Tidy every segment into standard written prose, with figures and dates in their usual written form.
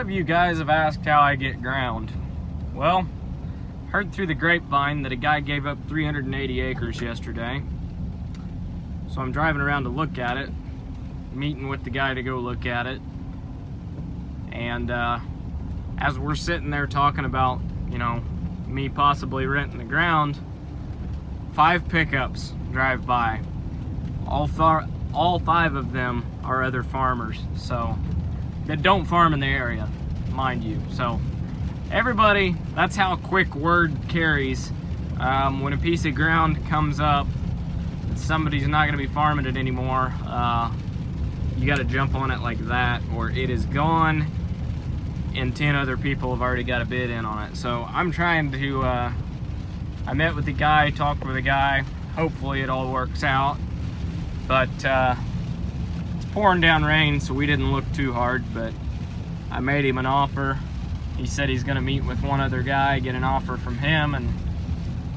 of you guys have asked how I get ground. Well, heard through the grapevine that a guy gave up 380 acres yesterday. So I'm driving around to look at it, meeting with the guy to go look at it. And as we're sitting there talking about, you know, me possibly renting the ground, 5 pickups drive by. All 5 of them are other farmers, so that don't farm in the area, mind you. So everybody, that's how quick word carries. When a piece of ground comes up, somebody's not going to be farming it anymore. You got to jump on it like that, or it is gone, and 10 other people have already got a bid in on it. So I'm trying to. I met with the guy, talked with the guy. Hopefully it all works out. But it's pouring down rain, so we didn't look too hard, but I made him an offer. He said he's gonna meet with one other guy, get an offer from him, and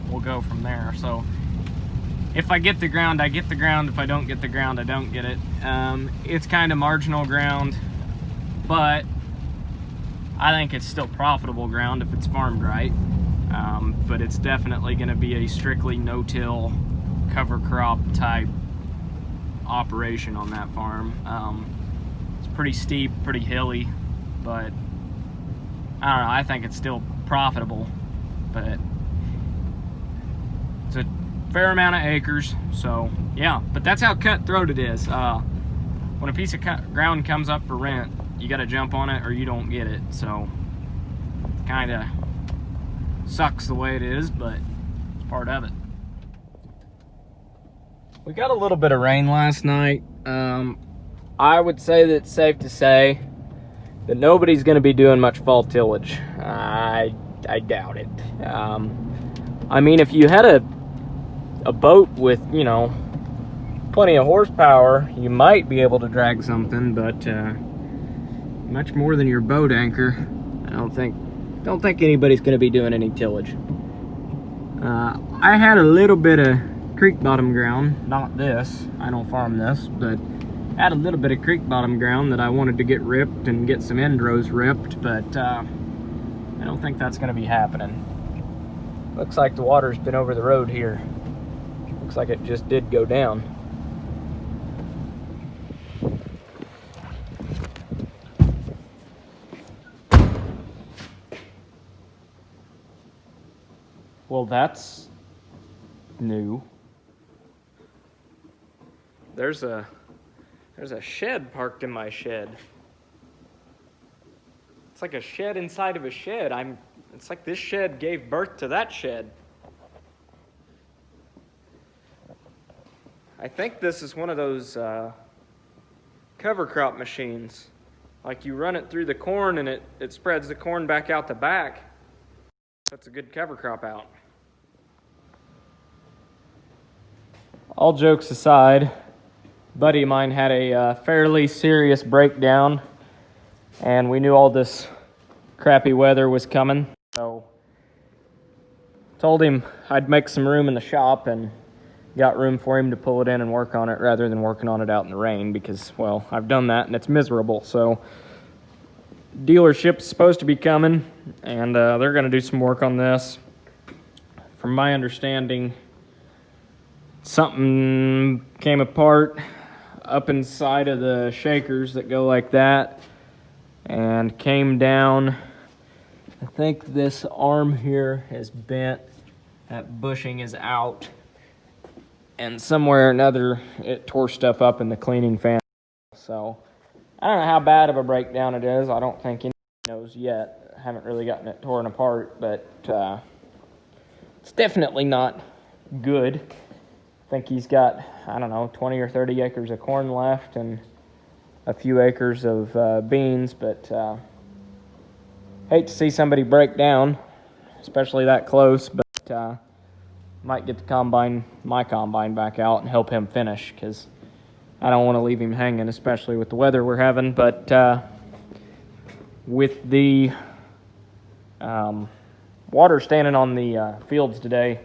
we'll go from there. So if I get the ground, I get the ground. If I don't get the ground, I don't get it. It's kind of marginal ground, but I think it's still profitable ground if it's farmed right. But it's definitely gonna be a strictly no-till cover crop type operation on that farm. It's pretty steep, pretty hilly, but I don't know, I think it's still profitable, but it's a fair amount of acres. So yeah, but that's how cutthroat it is. When a piece of ground comes up for rent, you got to jump on it or you don't get it. So it kind of sucks the way it is, but it's part of it. We got a little bit of rain last night. I would say that it's safe to say that nobody's going to be doing much fall tillage. I doubt it. I mean, if you had a boat with, you know, plenty of horsepower, you might be able to drag something, but much more than your boat anchor, I don't think anybody's going to be doing any tillage. I had a little bit of creek bottom ground, not this, I don't farm this, but had a little bit of creek bottom ground that I wanted to get ripped and get some end rows ripped, but I don't think that's going to be happening. Looks like the water's been over the road here. Looks like it just did go down. Well, that's new. There's a shed parked in my shed. It's like a shed inside of a shed. It's like this shed gave birth to that shed. I think this is one of those cover crop machines. Like you run it through the corn and it spreads the corn back out the back. That's a good cover crop out. All jokes aside, a buddy of mine had a fairly serious breakdown, and we knew all this crappy weather was coming, so told him I'd make some room in the shop and got room for him to pull it in and work on it rather than working on it out in the rain, because, well, I've done that and it's miserable. So dealership's supposed to be coming, and they're going to do some work on this. From my understanding, something came apart up inside of the shakers that go like that and came down. I think this arm here is bent, that bushing is out, and somewhere or another it tore stuff up in the cleaning fan. So I don't know how bad of a breakdown it is. I don't think anyone knows yet. I haven't really gotten it torn apart, but it's definitely not good. I think he's got, I don't know, 20 or 30 acres of corn left and a few acres of beans, but hate to see somebody break down, especially that close, but might get my combine back out and help him finish, because I don't want to leave him hanging, especially with the weather we're having. But with the water standing on the fields today,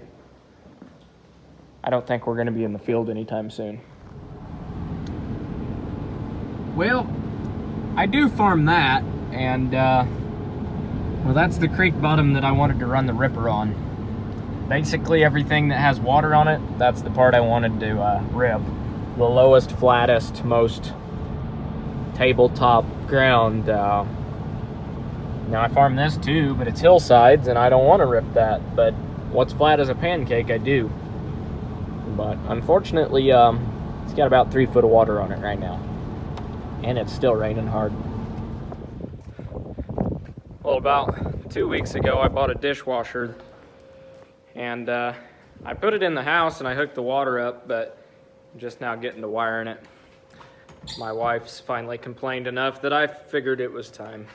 I don't think we're going to be in the field anytime soon. Well, I do farm that, and well, that's the creek bottom that I wanted to run the ripper on. Basically everything that has water on it, that's the part I wanted to rip. The lowest, flattest, most tabletop ground. Now I farm this too, but it's hillsides and I don't want to rip that, but what's flat as a pancake I do. But unfortunately it's got about 3 foot of water on it right now, and it's still raining hard. Well, about 2 weeks ago I bought a dishwasher, and I put it in the house and I hooked the water up, but I'm just now getting to wiring it. My wife's finally complained enough that I figured it was time.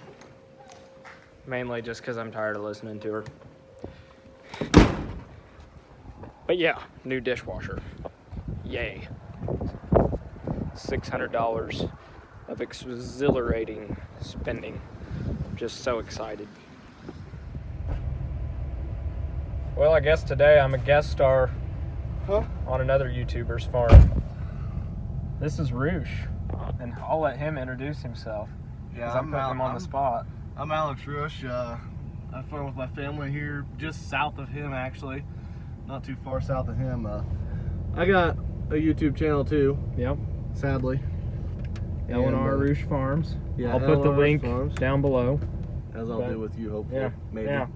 Mainly just because I'm tired of listening to her. But yeah, new dishwasher. Yay. $600 of exhilarating spending. Just so excited. Well, I guess today I'm a guest star on another YouTuber's farm. This is Rusch, and I'll let him introduce himself. Yeah, I'm putting him on the spot. I'm Alex Rusch. I farm with my family here, just south of him, actually. Not too far south of him. I got a YouTube channel too. Yep. Sadly. L&R Rusch Farms. Yeah, I'll put the link Farms, down below. as I'll do with you, hopefully. Yeah. Maybe. Yeah.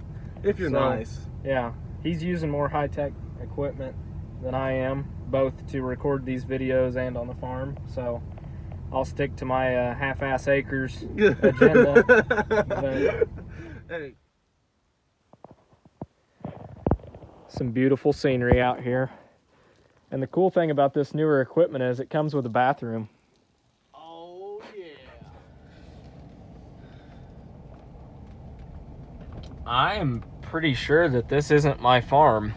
If you're nice. Yeah. He's using more high-tech equipment than I am, both to record these videos and on the farm. So I'll stick to my half-ass acres agenda. But hey. Some beautiful scenery out here. And the cool thing about this newer equipment is it comes with a bathroom. Oh, yeah. I am pretty sure that this isn't my farm.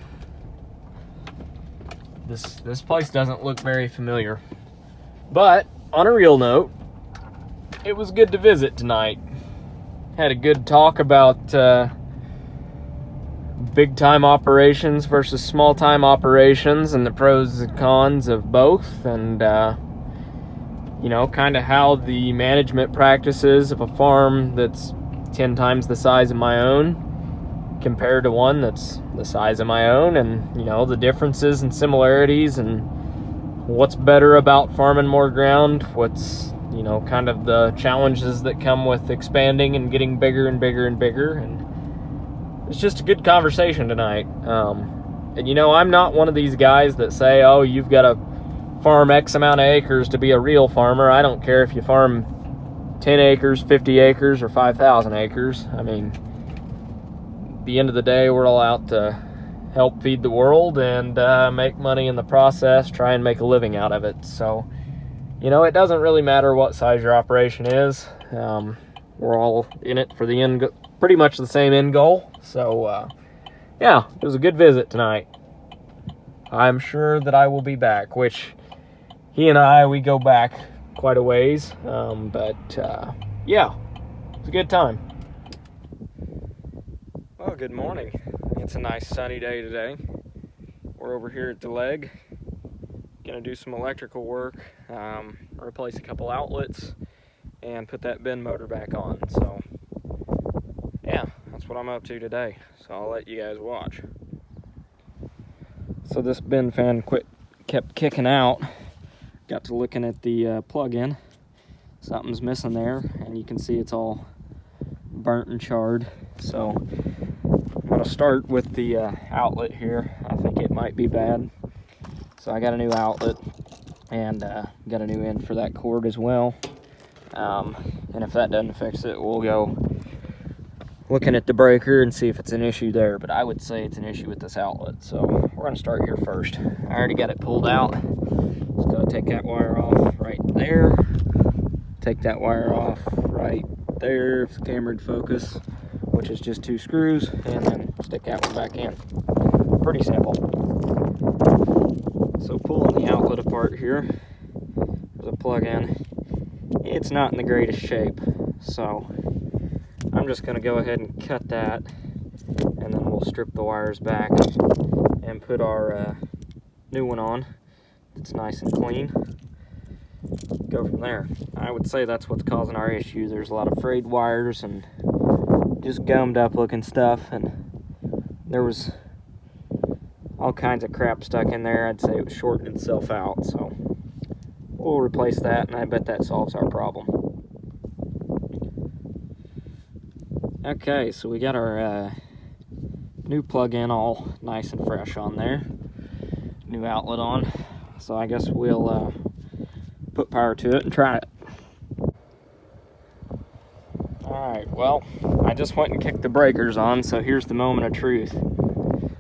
This place doesn't look very familiar. But on a real note, it was good to visit tonight. Had a good talk about big time operations versus small time operations and the pros and cons of both, and you know, kind of how the management practices of a farm that's 10 times the size of my own compared to one that's the size of my own, and you know, the differences and similarities, and what's better about farming more ground, what's, you know, kind of the challenges that come with expanding and getting bigger and bigger and bigger. And it's just a good conversation tonight. And you know, I'm not one of these guys that say, oh, you've got to farm X amount of acres to be a real farmer. I don't care if you farm 10 acres, 50 acres, or 5,000 acres. I mean, at the end of the day, we're all out to help feed the world and make money in the process, try and make a living out of it. So, you know, it doesn't really matter what size your operation is. We're all in it for the pretty much the same end goal. So, yeah, it was a good visit tonight. I'm sure that I will be back, which he and we go back quite a ways. But yeah, it's a good time. Well, good morning. It's a nice sunny day today. We're over here at the leg. Gonna do some electrical work, replace a couple outlets, and put that bin motor back on. So, yeah, that's what I'm up to today. So I'll let you guys watch. So this bin fan kept kicking out. Got to looking at the plug-in. Something's missing there, and you can see it's all burnt and charred. So I'm gonna start with the outlet here. I think it might be bad. So I got a new outlet and got a new end for that cord as well. And if that doesn't fix it, we'll go looking at the breaker and see if it's an issue there. But I would say it's an issue with this outlet. So we're gonna start here first. I already got it pulled out. Just gotta take that wire off right there. Take that wire off right there, if the camera would focus, which is just 2 screws, and then stick that one back in. Pretty simple. So pulling the outlet apart here, there's a plug-in. It's not in the greatest shape, so I'm just gonna go ahead and cut that, and then we'll strip the wires back and put our new one on. It's nice and clean. go from there. I would say that's what's causing our issue. There's a lot of frayed wires and just gummed up looking stuff, and there was all kinds of crap stuck in there. I'd say it was shorting itself out, so we'll replace that, and I bet that solves our problem. Okay, so we got our new plug-in all nice and fresh on there. New outlet on. So I guess we'll put power to it and try it. Alright, well, I just went and kicked the breakers on, so here's the moment of truth.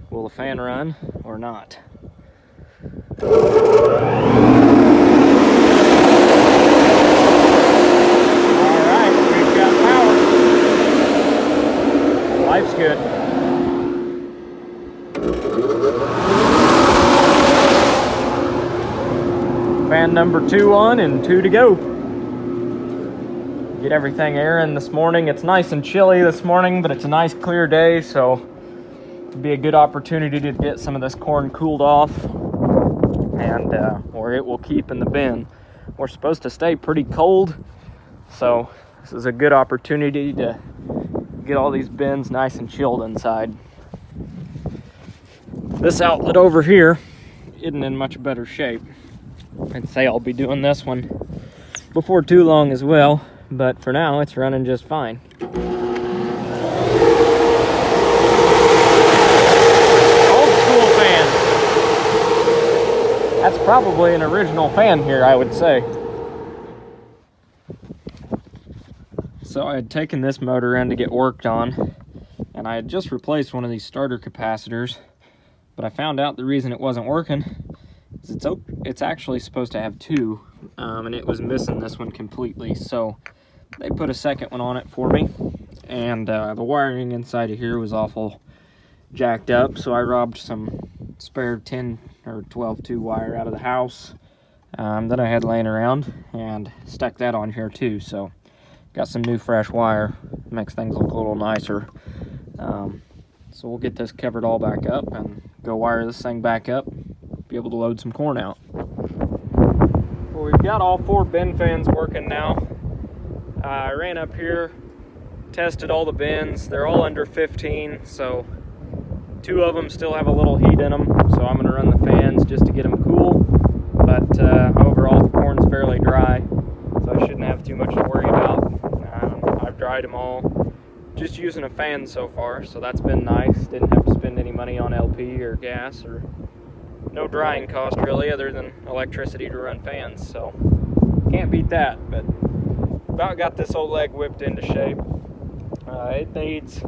Will the fan run or not? Alright, we've got power. Life's good. Fan number 2 on and 2 to go. Get everything airing this morning. It's nice and chilly this morning, but it's a nice clear day, so it'll be a good opportunity to get some of this corn cooled off, and or it will keep in the bin. We're supposed to stay pretty cold, so this is a good opportunity to get all these bins nice and chilled inside. This outlet over here isn't in much better shape. I'd say I'll be doing this one before too long as well, but for now it's running just fine. Old school fan. That's probably an original fan here, I would say. So I had taken this motor in to get worked on, and I had just replaced one of these starter capacitors, but I found out the reason it wasn't working is it's actually supposed to have 2, and it was missing this one completely. So they put a second one on it for me, and the wiring inside of here was awful jacked up, so I robbed some spare 10 or 12-2 wire out of the house that I had laying around and stuck that on here too. So got some new fresh wire, makes things look a little nicer. So we'll get this covered all back up and go wire this thing back up, be able to load some corn out. Well, we've got all 4 bin fans working now. I ran up here, tested all the bins. They're all under 15, so 2 of them still have a little heat in them, so I'm going to run the fans just to get them cool. But overall, the corn's fairly dry, so I shouldn't have too much to worry about. I've dried them all just using a fan so far, so that's been nice. Didn't have to spend any money on LP or gas, or no drying cost really, other than electricity to run fans, so can't beat that. But about got this old leg whipped into shape. It needs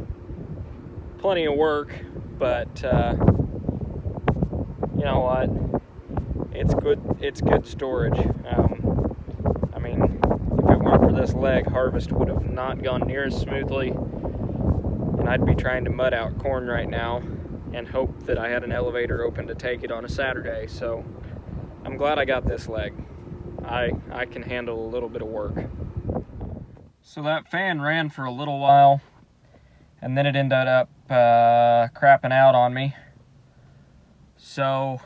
plenty of work, but you know what, it's good storage. I mean, if it weren't for this leg, harvest would have not gone near as smoothly, and I'd be trying to mud out corn right now and hope that I had an elevator open to take it on a Saturday. So I'm glad I got this leg. I can handle a little bit of work. So that fan ran for a little while, and then it ended up crapping out on me. So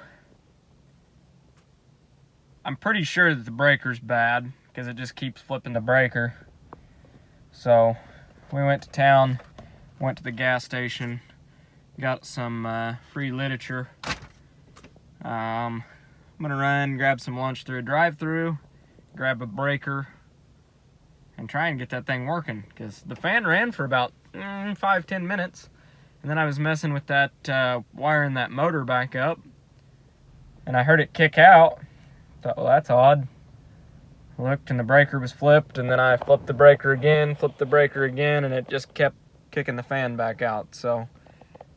I'm pretty sure that the breaker's bad, because it just keeps flipping the breaker. So we went to town, went to the gas station, got some free literature. I'm gonna run, grab some lunch through a drive-through, grab a breaker, and try and get that thing working, because the fan ran for about 5-10 minutes, and then I was messing with that wiring that motor back up, and I heard it kick out. Thought, well, that's odd. Looked, and the breaker was flipped, and then I flipped the breaker again, and it just kept kicking the fan back out. So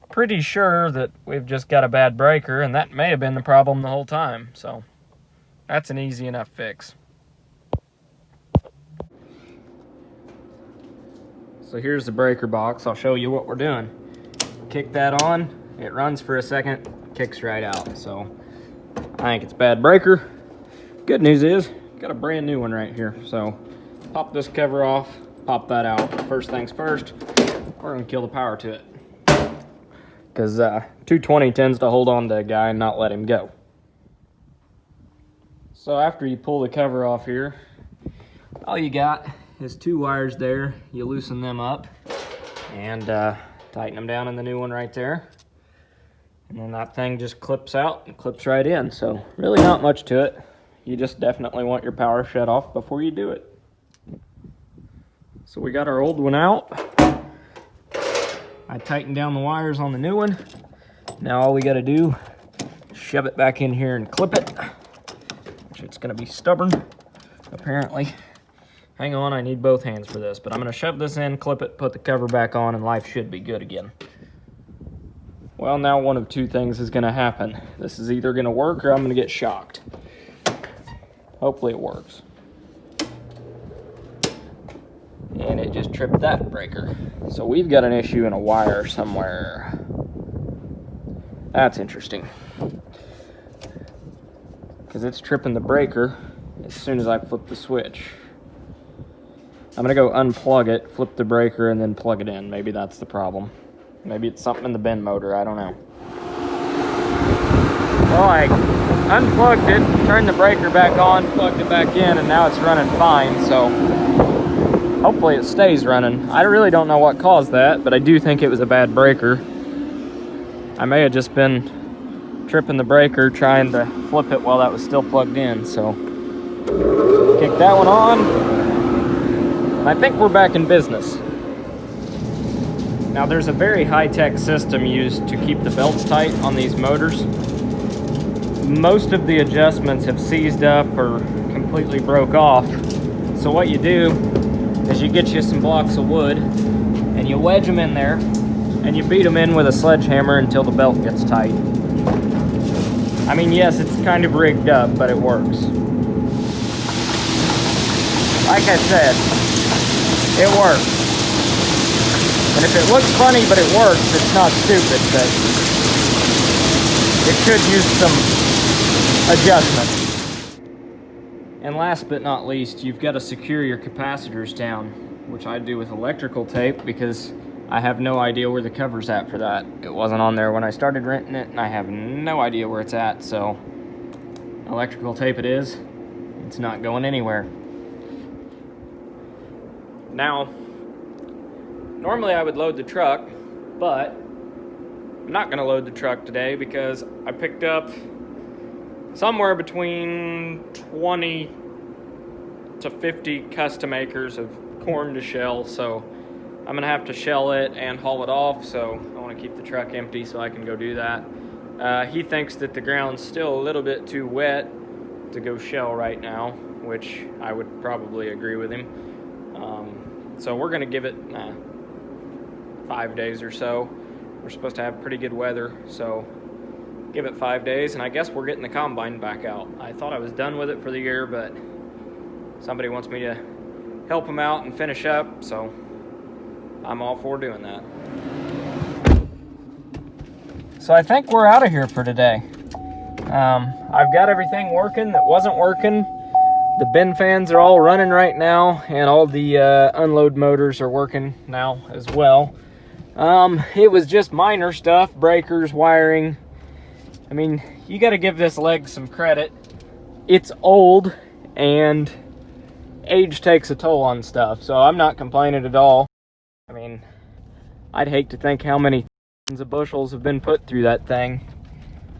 pretty sure that we've just got a bad breaker, and that may have been the problem the whole time. So that's an easy enough fix. So here's the breaker box. I'll show you what we're doing. Kick that on, it runs for a second, kicks right out. So I think it's a bad breaker. Good news is, got a brand new one right here. So pop this cover off, pop that out. First things first, we're gonna kill the power to it, because 220 tends to hold on to a guy and not let him go. So after you pull the cover off here, all you got is 2 wires there. You loosen them up and tighten them down in the new one right there. And then that thing just clips out and clips right in. So really not much to it. You just definitely want your power shut off before you do it. So we got our old one out. I tightened down the wires on the new one. Now all we got to do is shove it back in here and clip it. Which it's going to be stubborn, apparently. Hang on, I need both hands for this. But I'm going to shove this in, clip it, put the cover back on, and life should be good again. Well, now one of 2 things is going to happen. This is either going to work or I'm going to get shocked. Hopefully it works. And it just tripped that breaker. So we've got an issue in a wire somewhere. That's interesting. Because it's tripping the breaker as soon as I flip the switch. I'm going to go unplug it, flip the breaker, and then plug it in. Maybe that's the problem. Maybe it's something in the bin motor, I don't know. Well, I unplugged it, turned the breaker back on, plugged it back in, and now it's running fine, so hopefully it stays running. I really don't know what caused that, but I do think it was a bad breaker. I may have just been tripping the breaker trying to flip it while that was still plugged in, so kick that one on, and I think we're back in business. Now there's a very high-tech system used to keep the belts tight on these motors. Most of the adjustments have seized up or completely broke off. So what you do is you get you some blocks of wood and you wedge them in there and you beat them in with a sledgehammer until the belt gets tight. I mean, yes, it's kind of rigged up, but it works. Like I said, it works. And if it looks funny but it works, it's not stupid, but it could use some adjustment. And last but not least, you've got to secure your capacitors down, which I do with electrical tape because I have no idea where the cover's at for that. It wasn't on there when I started renting it, and I have no idea where it's at, so electrical tape it is. It's not going anywhere. Now, normally I would load the truck, but I'm not going to load the truck today because I picked up somewhere between 20 to 50 custom acres of corn to shell, so I'm going to have to shell it and haul it off, so I want to keep the truck empty so I can go do that. He thinks that the ground's still a little bit too wet to go shell right now, which I would probably agree with him. So we're going to give it 5 days or so. We're supposed to have pretty good weather, so give it 5 days, and I guess we're getting the combine back out. I thought I was done with it for the year, but somebody wants me to help them out and finish up, so I'm all for doing that. So I think we're out of here for today. I've got everything working that wasn't working. The bin fans are all running right now, and all the unload motors are working now as well. It was just minor stuff, breakers, wiring. I mean, you got to give this leg some credit. It's old, and age takes a toll on stuff, so I'm not complaining at all. I mean, I'd hate to think how many thousands of bushels have been put through that thing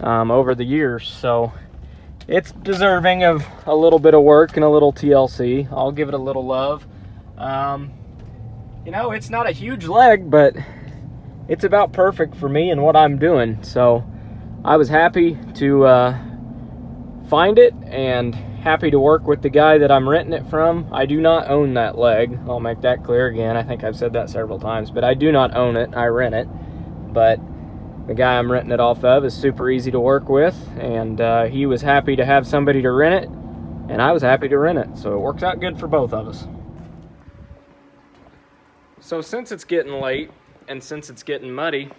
over the years, so it's deserving of a little bit of work and a little TLC. I'll give it a little love. You know, it's not a huge leg, but it's about perfect for me and what I'm doing, so I was happy to find it and happy to work with the guy that I'm renting it from. I do not own that leg. I'll make that clear again. I think I've said that several times, but I do not own it. I rent it. But the guy I'm renting it off of is super easy to work with, and he was happy to have somebody to rent it, and I was happy to rent it, so it works out good for both of us. So since it's getting late, and since it's getting muddy,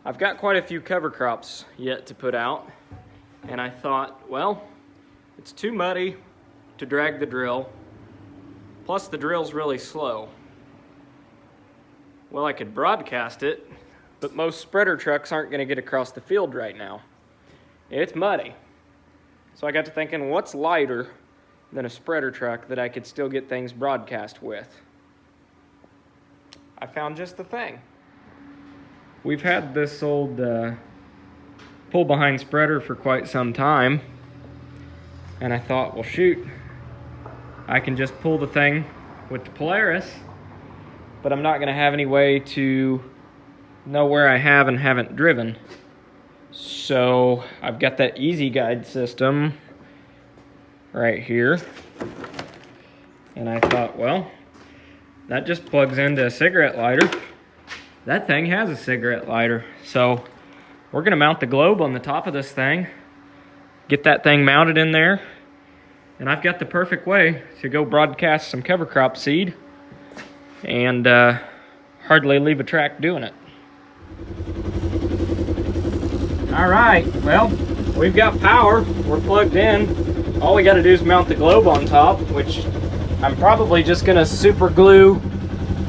I've got quite a few cover crops yet to put out, and I thought, well, it's too muddy to drag the drill, plus the drill's really slow. Well, I could broadcast it, but most spreader trucks aren't going to get across the field right now. It's muddy. So I got to thinking, what's lighter than a spreader truck that I could still get things broadcast with? I found just the thing. We've had this old pull-behind spreader for quite some time, and I thought, well shoot, I can just pull the thing with the Polaris, but I'm not going to have any way to know where I have and haven't driven. So I've got that easy guide system right here, and I thought, well, that just plugs into a cigarette lighter. That thing has a cigarette lighter, so we're gonna mount the globe on the top of this thing, get that thing mounted in there, and I've got the perfect way to go broadcast some cover crop seed and hardly leave a track doing it. All right, well, we've got power, we're plugged in. All we gotta do is mount the globe on top, which I'm probably just gonna super glue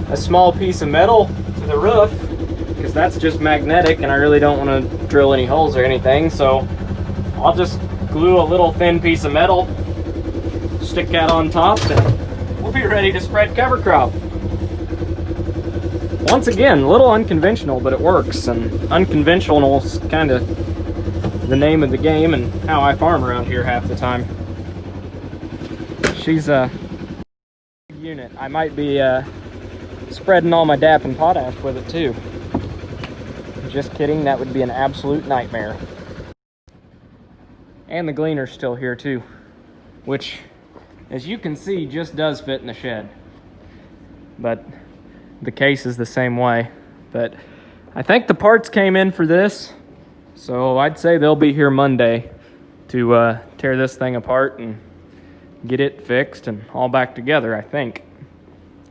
a small piece of metal to the roof, because that's just magnetic and I really don't want to drill any holes or anything. So I'll just glue a little thin piece of metal, stick that on top, and we'll be ready to spread cover crop. Once again, a little unconventional, but it works, and unconventional is kind of the name of the game and how I farm around here half the time. She's a unit. I might be spreading all my DAP and potash with it too. Just kidding, that would be an absolute nightmare. And the gleaner's still here too, which, as you can see, just does fit in the shed. But the case is the same way. But I think the parts came in for this, so I'd say they'll be here Monday to tear this thing apart and get it fixed and all back together, I think.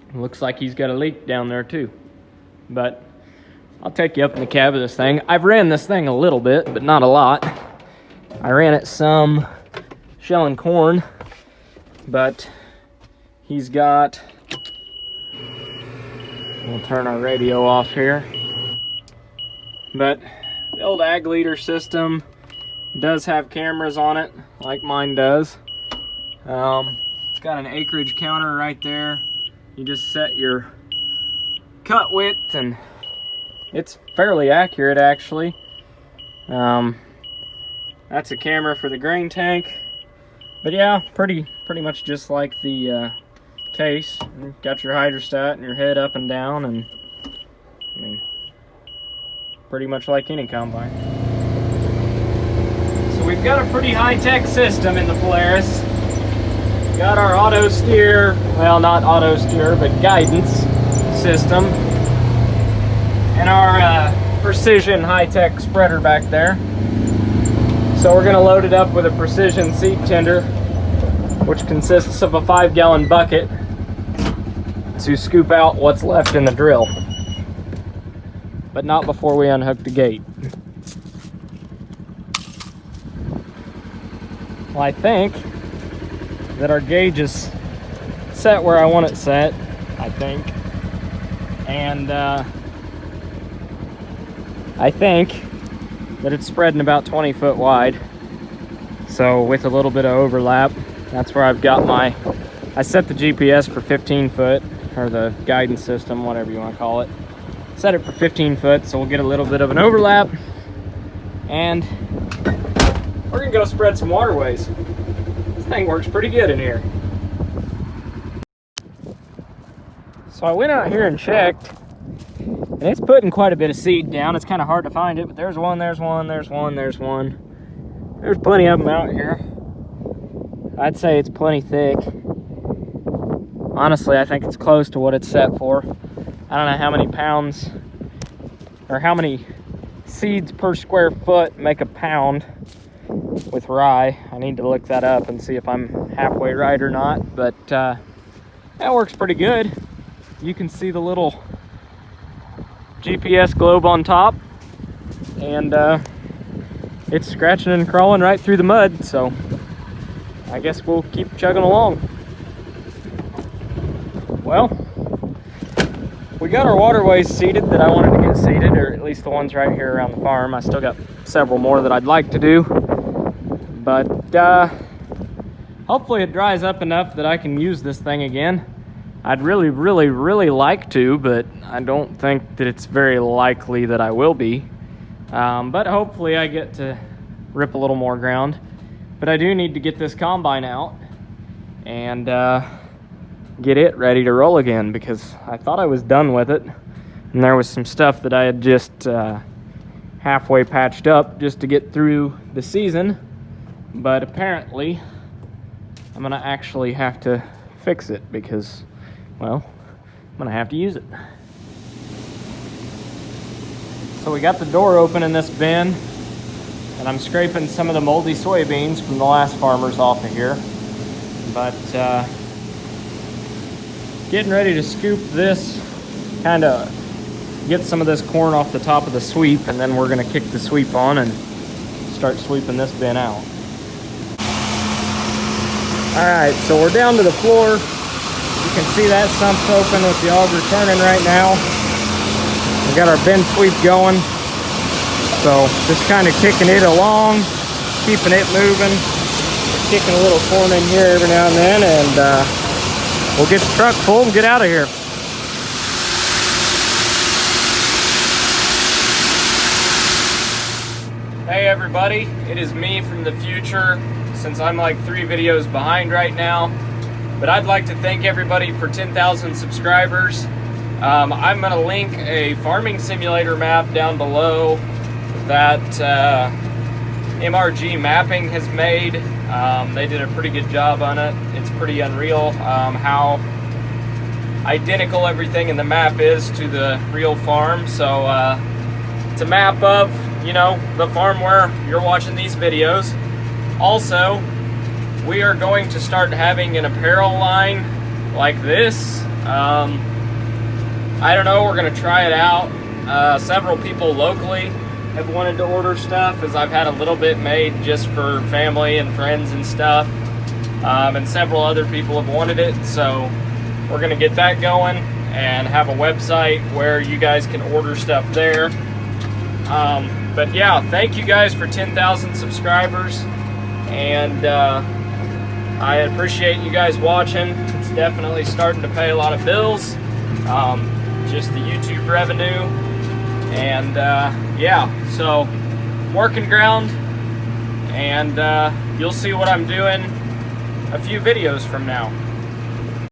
It looks like he's got a leak down there too. But I'll take you up in the cab of this thing. I've ran this thing a little bit, but not a lot. I ran it some shelling corn, but he's got, we'll turn our radio off here. But the old ag leader system does have cameras on it, like mine does. It's got an acreage counter right there. You just set your cut width, and it's fairly accurate actually. That's a camera for the grain tank. But yeah, pretty much just like the case. You've got your hydrostat and your head up and down, and I mean, pretty much like any combine. So we've got a pretty high-tech system in the Polaris. Got our auto steer, well, not auto steer, but guidance system, and our precision high-tech spreader back there. So we're going to load it up with a precision seed tender, which consists of a 5-gallon bucket to scoop out what's left in the drill, but not before we unhook the gate. Well, I think that our gauge is set where I want it set, I think. And I think that it's spreading about 20 foot wide. So with a little bit of overlap, that's where I've got my, I set the GPS for 15 foot, or the guidance system, whatever you want to call it. Set it for 15 foot, so we'll get a little bit of an overlap. And we're gonna go spread some waterways. This thing works pretty good in here. So I went out here and checked, and it's putting quite a bit of seed down. It's kind of hard to find it, but there's one, there's one, there's one, there's one. There's plenty of them out here. I'd say it's plenty thick. Honestly, I think it's close to what it's set for. I don't know how many pounds, or how many seeds per square foot make a pound with rye. I need to look that up and see if I'm halfway right or not, but that works pretty good. You can see the little GPS globe on top, and it's scratching and crawling right through the mud, so I guess we'll keep chugging along. Well, we got our waterways seeded that I wanted to get seeded, or at least the ones right here around the farm. I still got several more that I'd like to do, But hopefully it dries up enough that I can use this thing again. I'd really like to, but I don't think that it's very likely that I will be. But hopefully I get to rip a little more ground. But I do need to get this combine out and get it ready to roll again, because I thought I was done with it. And there was some stuff that I had just halfway patched up just to get through the season. But apparently I'm gonna actually have to fix it because, well, I'm gonna have to use it. So we got the door open in this bin, and I'm scraping some of the moldy soybeans from the last farmers off of here. But getting ready to scoop this, kind of get some of this corn off the top of the sweep, and then we're gonna kick the sweep on and start sweeping this bin out. All right, so we're down to the floor. You can see that sump's open with the auger turning right now. We got our bin sweep going. So just kind of kicking it along, keeping it moving, kicking a little corn in here every now and then, and we'll get the truck full and get out of here. Hey everybody, it is me from the future, since I'm like 3 videos behind right now. But I'd like to thank everybody for 10,000 subscribers. I'm gonna link a farming simulator map down below that MRG Mapping has made. They did a pretty good job on it. It's pretty unreal how identical everything in the map is to the real farm. So it's a map of, you know, the farm where you're watching these videos. Also, we are going to start having an apparel line like this. I don't know, we're gonna try it out. Several people locally have wanted to order stuff, as I've had a little bit made just for family and friends and stuff. And several other people have wanted it, so we're gonna get that going and have a website where you guys can order stuff there. But yeah, thank you guys for 10,000 subscribers, and I appreciate you guys watching. It's definitely starting to pay a lot of bills, just the YouTube revenue, and yeah, so working ground, and you'll see what I'm doing a few videos from now.